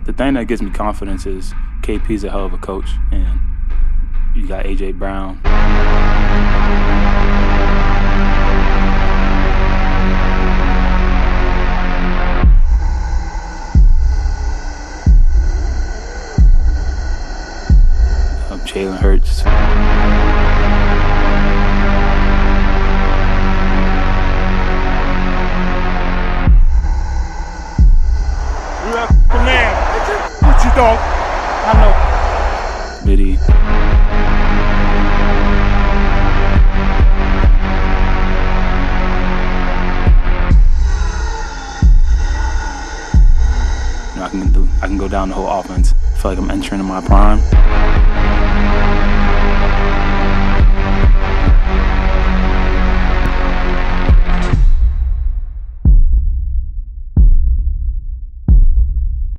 The thing that gives me confidence is KP's a hell of a coach, and you got A.J. Brown. Jalen Hurts. You have command. What you dog? I know. Biddy. I can go down the whole offense. I feel like I'm entering my prime.